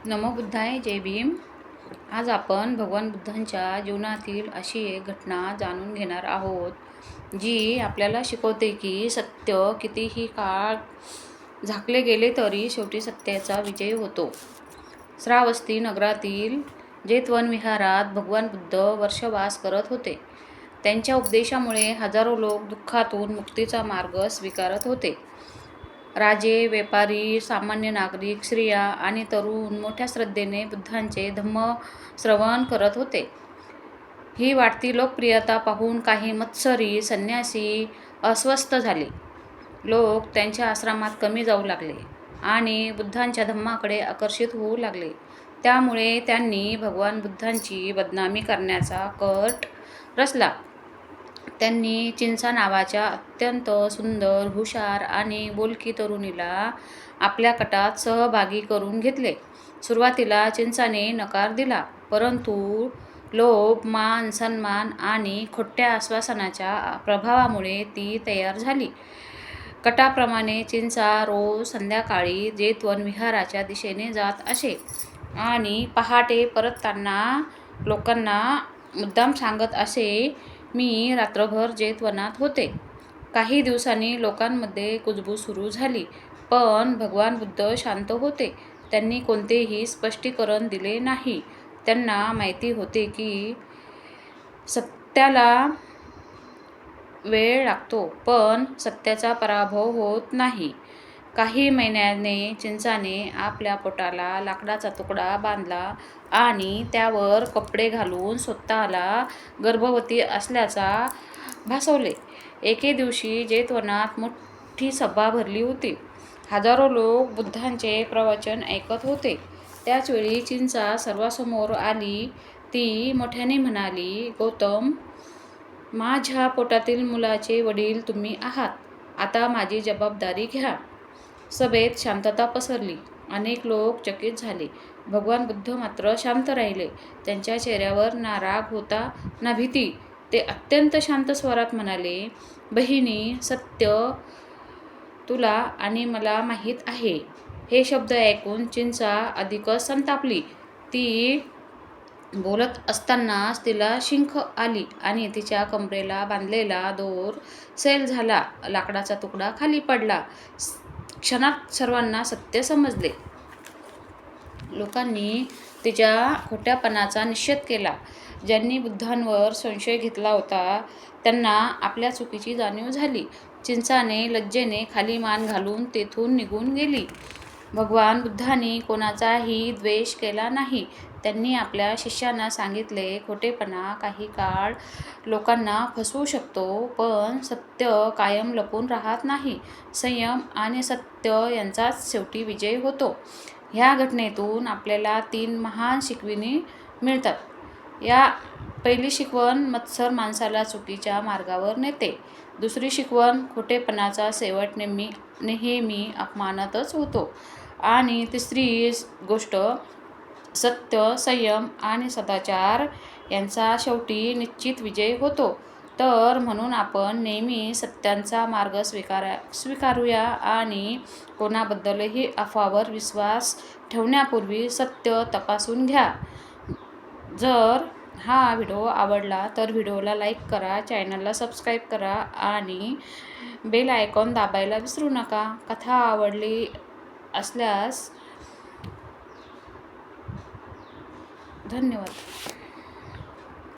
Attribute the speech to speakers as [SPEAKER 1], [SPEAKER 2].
[SPEAKER 1] नमो बुद्धाय, जय भीम. आज आपण भगवान बुद्धांच्या जीवनातील अशी एक घटना जाणून घेणार आहोत जी आपल्याला शिकवते की सत्य कितीही काळ झाकले गेले तरी शेवटी सत्याचा विजय होतो. श्रावस्ती नगरातील जेतवन विहारात भगवान बुद्ध वर्षवास करत होते. त्यांच्या उपदेशामुळे हजारो लोक दुःखातून मुक्तीचा मार्ग स्वीकारत होते. राजे, व्यापारी, सामान्य नागरिक, स्त्रिया आणि तरुण मोठ्या श्रद्धेने बुद्धांचे धम्म श्रवण करत होते. ही वाढती लोकप्रियता पाहून काही मत्सरी संन्यासी अस्वस्थ झाले. लोक त्यांच्या आश्रमात कमी जाऊ लागले आणि बुद्धांच्या धम्माकडे आकर्षित होऊ लागले. त्यामुळे त्यांनी भगवान बुद्धांची बदनामी करण्याचा कट रचला. त्यांनी चिंचा नावाच्या अत्यंत सुंदर, हुशार आणि बोलकी तरुणीला आपल्या कटात सहभागी करून घेतले. सुरुवातीला चिंचाने नकार दिला, परंतु लोभ, मान, सन्मान आणि खोट्या आश्वासनाच्या प्रभावामुळे ती तयार झाली. कटाप्रमाणे चिंचा रोज संध्याकाळी जेतवन विहाराच्या दिशेने जात असे आणि पहाटे परतताना लोकांना मुद्दाम सांगत असे, मी रात्रभर जेतवनात होते. काही दिवसांनी लोकांमध्ये कुजबूज सुरू झाली, पण भगवान बुद्ध शांत होते. त्यांनी कोणतेही स्पष्टीकरण दिले नाही. त्यांना माहिती होते की सत्याला वेळ लागतो, पण सत्याचा पराभव होत नाही. काही महिन्याने चिंचाने आपल्या पोटाला लाकडाचा तुकडा बांधला आणि त्यावर कपडे घालून स्वतःला गर्भवती असल्याचा भासवले. एके दिवशी जेतवनात मोठी सभा भरली होती. हजारो लोक बुद्धांचे प्रवचन ऐकत होते. त्याचवेळी चिंचा सर्वांसमोर आली. ती मोठ्याने म्हणाली, गौतम, माझ्या पोटातील मुलाचे वडील तुम्ही आहात. आता माझी जबाबदारी घ्या. सभेत शांतता पसरली. अनेक लोक चकित झाले. भगवान बुद्ध मात्र शांत राहिले. त्यांच्या चेहऱ्यावर ना राग होता ना भीती. ते अत्यंत शांत स्वरात म्हणाले, बहिणी, सत्य तुला आणि मला माहीत आहे. हे शब्द ऐकून चिंचा अधिकच संतापली. ती बोलत असतानाच तिला शिंक आली आणि तिच्या कमरेला बांधलेला दोर सैल झाला. लाकडाचा तुकडा खाली पडला. क्षणात सर्वांना सत्य समजले. लोकांनी तिच्या खोट्यापणाचा निषेध केला. ज्यांनी बुद्धांवर संशय घेतला होता त्यांना आपल्या चुकीची जाणीव झाली. चिंचाने लज्जेने खाली मान घालून तेथून निघून गेली. भगवान बुद्धांनी कोणाचाही द्वेष केला नाही. त्यांनी आपल्या शिष्यांना सांगितले, खोटेपणा काही काळ लोकांना फसवू शकतो, पण सत्य कायम लपून राहत नाही. संयम आणि सत्य यांचाच शेवटी विजय होतो. ह्या घटनेतून आपल्याला 3 महान शिकवणी मिळतात. पहिली शिकवण, मत्सर माणसाला चुकीच्या मार्गावर नेते. दुसरी शिकवण, खोटेपणाचा शेवट नेहमी अपमानातच होतो. आणि तिसरी गोष्ट, सत्य, संयम आणि सदाचार यांचा शेवटी निश्चित विजय होतो. तर म्हणून आपण नेहमी सत्याचा मार्ग स्वीकारूया आणि कोणाबद्दलही अफवावर विश्वास ठेवण्यापूर्वी सत्य तपासून घ्या. जर हा व्हिडिओ आवडला तर व्हिडिओला लाईक करा, चॅनलला सबस्क्राईब करा आणि बेल आयकॉन दाबायला विसरू नका. कथा आवडली असल्यास धन्यवाद.